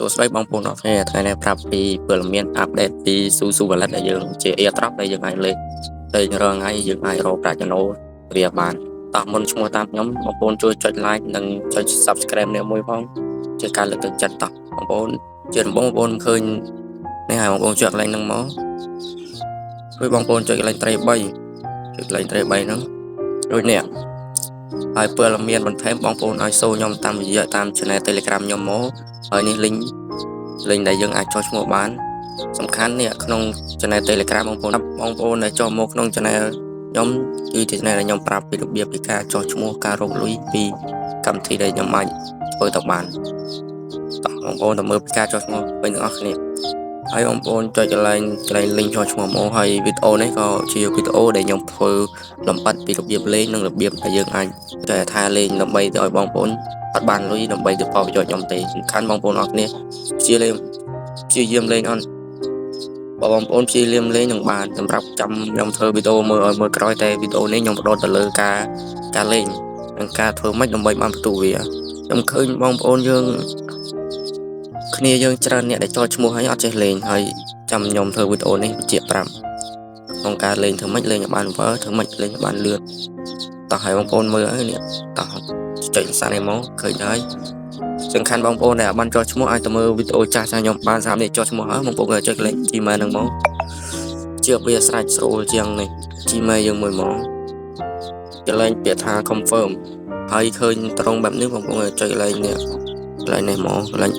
ទោះស្ដីបងប្អូនអរគ្នាថ្ងៃនេះប្រាប់ពីព័ត៌មានអាប់ដេតពីស៊ូស៊ូវ៉ាឡិតដែលយើងជា AirDrop ដែលយើងអាចលេខតែរាល់ថ្ងៃយើងអាចរកប្រាក់ចំណូលវាបានតោះមុនឈ្មោះតាមខ្ញុំបងប្អូនជួយចុច like និងចុច subscribe នេះមួយផងជាការលើកទឹកចិត្តតោះបងប្អូនជាដំបូងបងប្អូនឃើញនេះហើយបងប្អូនចុចកន្លែងហ្នឹងមកជួយបងប្អូនចុចកន្លែងត្រី3ចុចកន្លែងត្រី3ហ្នឹងដូចនេះហើយព័ត៌មានបន្ថែមបងប្អូនឲ្យចូលខ្ញុំតាមរយៈតាម channel Telegram ខ្ញុំមកហើយនេះ link ដែលយើងអាចចុះឈ្មោះបានសំខាន់នេះក្នុង channel Telegram បងប្អូនដែលចុះមកក្នុង channel ខ្ញុំគឺជា channel ដែលខ្ញុំប្រាប់ពីរបៀបពីការចុះឈ្មោះការរកលុយពីកម្មវិធីដែលខ្ញុំអាចធ្វើទៅបានតោះបងប្អូនទៅមើលពីការចុះឈ្មោះវិញទាំងអស់គ្នាហើយបងប្អូនចុចកន្លែង link ចុះឈ្មោះមកហើយវីដេអូនេះក៏ជាវីដេអូដែលខ្ញុំធ្វើលម្អិតពីរបៀបលេងនិងរបៀបដែលយើងអាចចែកថាលេងដើម្បីឲ្យបងប្អូនអត់បានលុយដើម្បីទៅផលប្រយោជន៍ខ្ញុំទេសំខាន់បងប្អូនអរគ្នាព្យាយាមលេងអត់បើបងប្អូនព្យាយាមលេងនឹងបានសម្រាប់ចាំខ្ញុំធ្វើវីដេអូមើលក្រោយតែវីដេអូនេះខ្ញុំបដោតទៅលើការលេងនិងការធ្វើម៉េចដើម្បីបានបន្ទូវាខ្ញុំឃើញបងប្អូនយើងច្រើនអ្នកដែលចោលឈ្មោះហើយអត់ចេះលេងហើយចាំខ្ញុំធ្វើវីដេអូនេះបញ្ជាក់ប្រាប់ក្នុងការលេងធ្វើម៉េចលេងឲ្យបានវើធ្វើម៉េចលេងឲ្យបានលឿនតោះឲ្យបងប្អូនមើលហើយនេះតោះចុចសារនេះមកឃើញហើយសំខាន់បងប្អូនដែលបានចុះឈ្មោះអាចទៅមើលវីដេអូចាស់ខ្ញុំបានស្រាប់នេះចុះឈ្មោះហើយបងប្អូនក៏ចុចលេខ Gmail ហ្នឹងមកជាវាស្រេចស្រួលជាងនេះ Gmail យើងមួយមកកន្លែងពាក្យថា confirm ហើយឃើញត្រង់បែបនេះបងប្អូនចុចកន្លែងនេះមកកន្លែង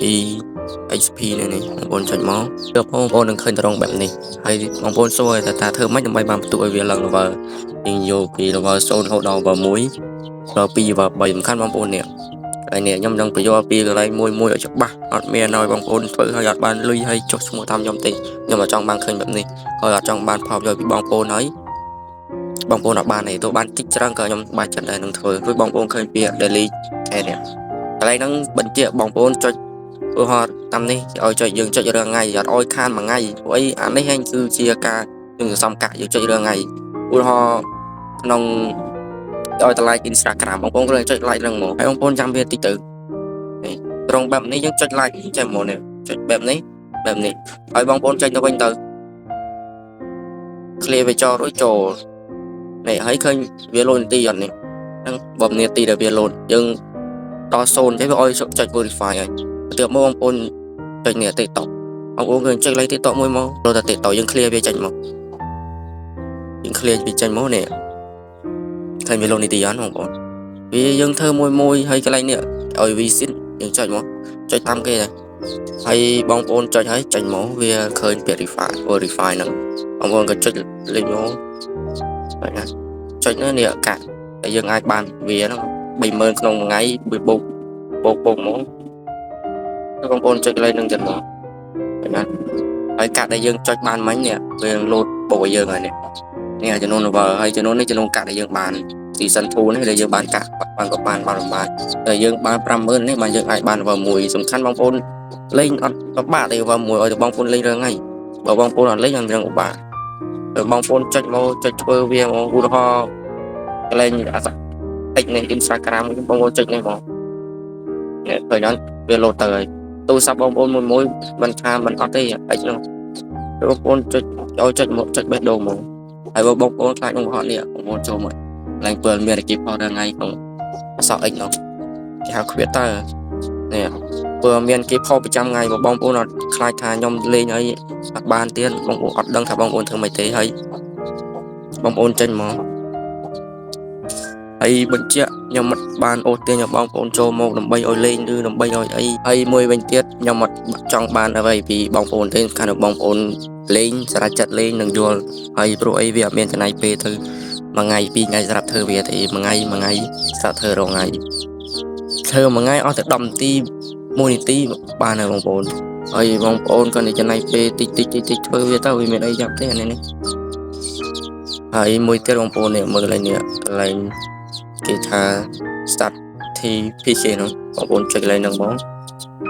XP នេះបងប្អូនចុចមកដល់បងប្អូននឹងឃើញត្រង់បែបនេះហើយបងប្អូនសួរថាធ្វើម៉េចដើម្បីបានបន្ទុកឲ្យវាឡើង level យើងយកពី level 0រហូតដល់ level 1ដល់2 level 3សំខាន់បងប្អូននេះហើយនេះខ្ញុំនឹងបញ្យល់ពីកន្លែងមួយឲ្យច្បាស់អត់មានឲ្យបងប្អូនធ្វើឲ្យអត់បានលុយឲ្យចុះឈ្មោះតាមខ្ញុំទេខ្ញុំអត់ចង់បានឃើញបែបនេះហើយអត់ចង់បានផលប្រយោជន៍ពីបងប្អូនហើយបងប្អូនអត់បានទេទោះបានតិចច្រើនក៏ខ្ញុំបាច់ចិត្តដែរនឹងធ្វើព្រោះបងប្អូនឃើញពី daily ឯនេះកន្លែងហ្នឹងបញ្ជាក់បងប្អូនចុចឧទាហរណ៍តាមនេះឲ្យចុចយើងចុចរាល់ថ្ងៃអត់ឲ្យខានមួយថ្ងៃព្រោះអីអានេះហែងគឺជាការយើងសន្សំកាក់យើងចុចរាល់ថ្ងៃឧទាហរណ៍ក្នុងឲ្យតម្លៃ Instagram បងប្អូនគ្រាន់តែចុច like ហ្នឹងមកហើយបងប្អូនចាំវាតិចទៅនេះត្រង់បែបនេះយើងចុច like ចេះមកនេះចុចបែបនេះហើយបងប្អូនចុចទៅវិញទៅ clear វាចោលរួចចូលនេះហើយឃើញវាលោតនាទីអត់នេះហ្នឹងបើនាទីដែលវាលោតយើងដល់0ចេះវាឲ្យចុច verify ហើយទៅមកបងប្អូនចុចនេះ TikTok បងប្អូនឃើញចុច like TikTok មួយមកលោតតែ TikTok យើង clear វាចេញមកនេះឃើញវាលោតនាទីអត់បងប្អូនវាយើងធ្វើមួយហើយកន្លែងនេះឲ្យ visit យើងចុចមកចុចតាមគេដែរហើយបងប្អូនចុចហើយចេញមកវាឃើញ verify ហ្នឹងបងប្អូនក៏ចុចលេខមកបាទចុចនេះកាក់តែយើងអាចបានវាហ្នឹង30000ក្នុងមួយថ្ងៃវាបូកមកបងប្អូនចុចលេខហ្នឹងចិត្តមកបាទហើយកាក់ដែលយើងចុចបានមិញនេះវាលោតបូកឲ្យយើងហើយនេះចំនួន level ហើយចំនួននេះចំនួនកាក់ដែលយើងបាន season 2នេះដែលយើងបានកាក់បានតែយើងបាន 50000 នេះបានយើងអាចបាន level 1សំខាន់បងប្អូនលេងអត់ពិបាកទេ level 1ឲ្យតែបងប្អូនលេងរាល់ថ្ងៃបើបងប្អូនអត់លេងអត់រឿងពិបាកតែបងប្អូនចុចមកចុចធ្វើវាមកឧទាហរណ៍កន្លែងតិចនេះ Instagram បងប្អូនចុចនេះមកនេះឃើញអត់វាលោតទៅហើយទូរស័ព្ទបងប្អូនមួយមិនថាមិនអត់ទេអិចនោះបងប្អូនចុចឲ្យចុចមកចុចបេះដូងមកហើយបងប្អូនខ្លាចនឹងហត់នេះបងប្អូនចូលមកឡើងពើមានរគីផលដល់ថ្ងៃក្នុងអសអិចនោះគេហៅ Twitter នេះពើមានគេផលប្រចាំថ្ងៃបងប្អូនអត់ខ្លាចថាខ្ញុំលេងឲ្យអត់បានទៀតបងប្អូនអត់ដឹងថាបងប្អូនធ្វើម៉េចទេហើយបងប្អូនចេញមកហើយបញ្ជាក់ខ្ញុំមិនបានអូសទាញឲ្យបងប្អូនចូលមកដើម្បីឲ្យលេងឬដើម្បីឲ្យអីហើយមួយវិញទៀតខ្ញុំអត់ចង់បានអ្វីពីបងប្អូនទេខាងបងប្អូនលេងសារចិត្តលេងនឹងយល់ហើយព្រោះអីវាអត់មានចំណាយពេលទៅមួយថ្ងៃពីរថ្ងៃសម្រាប់ធ្វើវាទេមួយថ្ងៃសម្រាប់ធ្វើរងថ្ងៃធ្វើមួយថ្ងៃអស់តែ10នាទី1នាទីបានហើយបងប្អូនហើយបងប្អូនគាត់ចំណាយពេលតិចធ្វើវាទៅវាមានអីយ៉ាងទេអានេះហើយមួយទៀតបងប្អូននេះមើលកន្លែងនេះកន្លែងគេថា start TPK នោះបងប្អូនចុចកន្លែងហ្នឹងបង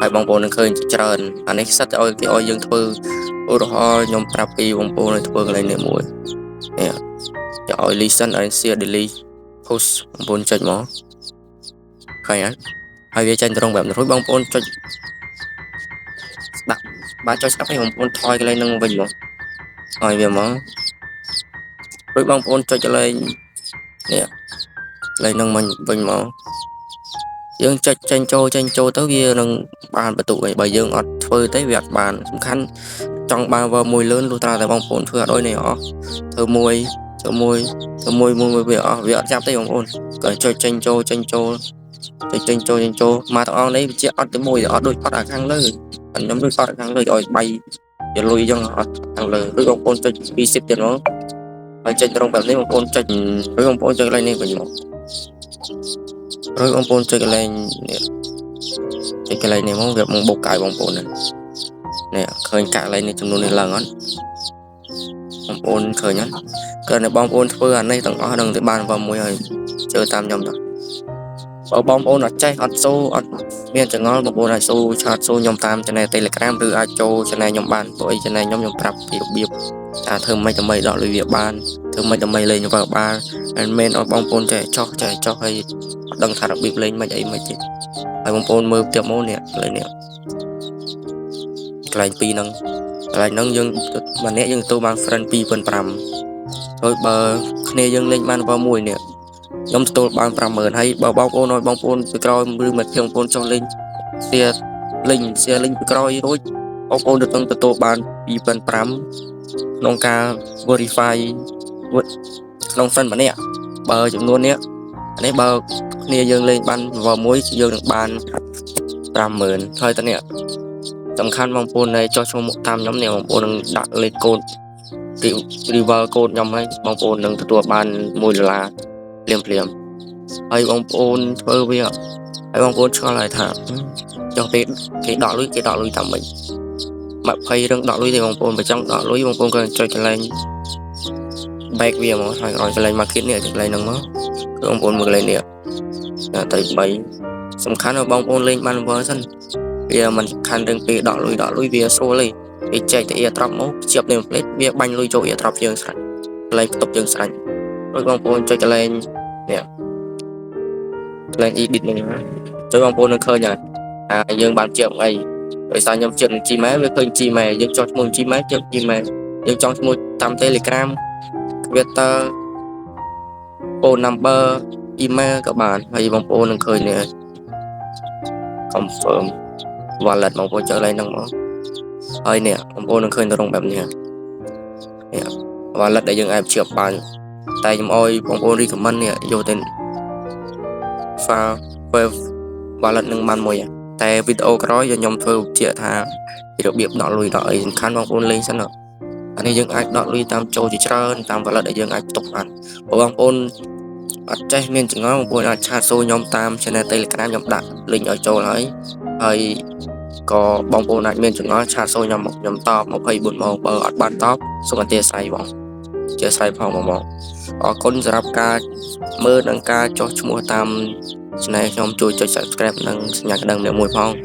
ហើយបងប្អូននឹងឃើញច្រើនអានេះសិតឲ្យគេឲ្យយើងធ្វើឧទាហរណ៍ខ្ញុំប្រាប់ពីបងប្អូនឲ្យធ្វើកន្លែងនេះមួយនេះจะឲ្យ listen and share daily post បងប្អូនចុចមកឃើញអត់ហើយវាចេញត្រង់បែបនេះរួចបងប្អូនចុច bạn cho sắp hay bóng bồn thôi cái này nâng bình mà thôi về mà rồi bóng bồn cho lên nè lên nâng mình bình mà dương tranh châu tới kia nâng bàn bật tụ bởi dương ọt phơi tới việc bàn khăn trong ba vào mùi lớn luôn ta tại bóng bồn thừa đôi này ó thơ mùi thơ mùi mùi việc chạm tới bóng bồn cởi cho tranh châu mà tao đấy chị ọt cái mùi ọt đôi ọt ở khăn lơ anh nhóm đôi ọt ở khăn lơ rồi bay giờ lùi cho ọt khăn lơ đôi bóng bồn cho bị xếp tiền nó phải tranh trongแบบนี้บางคนtranh đôi bóng bồn chơi cái này phải rồi bóng bồn chơi cái này mong việc mong bột cải bóng bồn này nè khơi cải này này trong này lần á bóng bồn khơi nhá cái này bóng bồn thôi anh này tầng ở đằng thì bàn vào mùi hơi chơi tam nhầm đó ở bóng bồn ở chơi ở số ở miền chẳng ngon bóng bồn ở số chặt số nhầm tam cho này telegram từ acho cho này nhầm bàn tôi cho này nhầm prap thì biết thơm mấy tầm mây đỏ lùi việc ban thơm mấy tầm mây lên vào ba anh men ở bóng bồn chạy cho hay đăng thả đặc biệt lên mà vậy mà chị hay bóng bồn mơ tiệm môn nè lên nè cái pi nâng dương mà nè dương tôi mang friend pi phần pram thôi bờ nè dương lên ban vào mùi nè nhóm tôi ban pram mờn hay bờ bóng bồn nói bóng bồn từ coi mưa mệt bóng bồn cho lên xe linh từ coi rồi bóng bồn được tăng từ tôi ban pi phần pram nông ca verify nông phân mà nè bờ chúng luôn nè nè bờ nè dương lên ban vào muối dương được ban pram mờn thôi ta nèสำคัญบางคนในจอชมตามnhómเนี่ยบางคนดักเลยโกนรีเวอร์โกนย้ำให้บางคนหนึ่งตัวบานมวยลาเปลี่ยมให้บางคนเพื่อวิ่งให้บางคนช่วยอะไรถามcho cái đỏ lưới tầm mình mà phải đừng đỏ lưới thì bangคนไปจังđỏ lưới bangคนก็chơi cái này back về mà hay rồi cái này marketเนี่ยcái này nâng nóคือบางคนมือเลยเนี่ยแต่ใบสำคัญว่าบางคนเล่นมันเวอร์ชันvì mình khăn đừng bị đỏ lùi về số lên bị chạy thì trap máu chụp lên plate việc banh lùi chỗ trap dương sạch lên tục dương sạch rồi bóng bồn chơi cái lên nè lên đi đít mình chơi bóng bồn nó khơi nhỉ dương bàn triệu ngày rồi sao nhầm chuyện chi máy với khơi chi mày dương cho môn chi máy chi mày dương cho môn tam telegram Twitter phone number email các bạn hay bóng bồn nó khơi nè confirm và lật bóng bồn trở lại nâng món ơi nè bóng bồn nó khơi nó rongแบบนี้và lật để dừng ai chụp bàn tay nhầm ôi bóng bồn đi comment nè vô tên pha và lật nâng bàn mùi tay video cái đó do nhóm thơ chia thà thì được biết đỏ lùi đợi khăn bóng bồn lên sẵn rồi anh ấy dừng ai đỏ lùi tam châu chỉ trơn tam và lật để dừng ai tục bàn bóng bồn chơi miền chừng bóng bồn chat số nhóm tam cho nên telegram nhóm đặt link ở châu đấy hơi có bóng bồn này miền chừng chat số nhóm top một hay buồn màu bờ ban top số còn tia sai bóng chia sai phòng màu ở con rap ca mơ đăng ca cho mua tam này nhóm chui cho subscribe nâng nhà đăng để mùi phong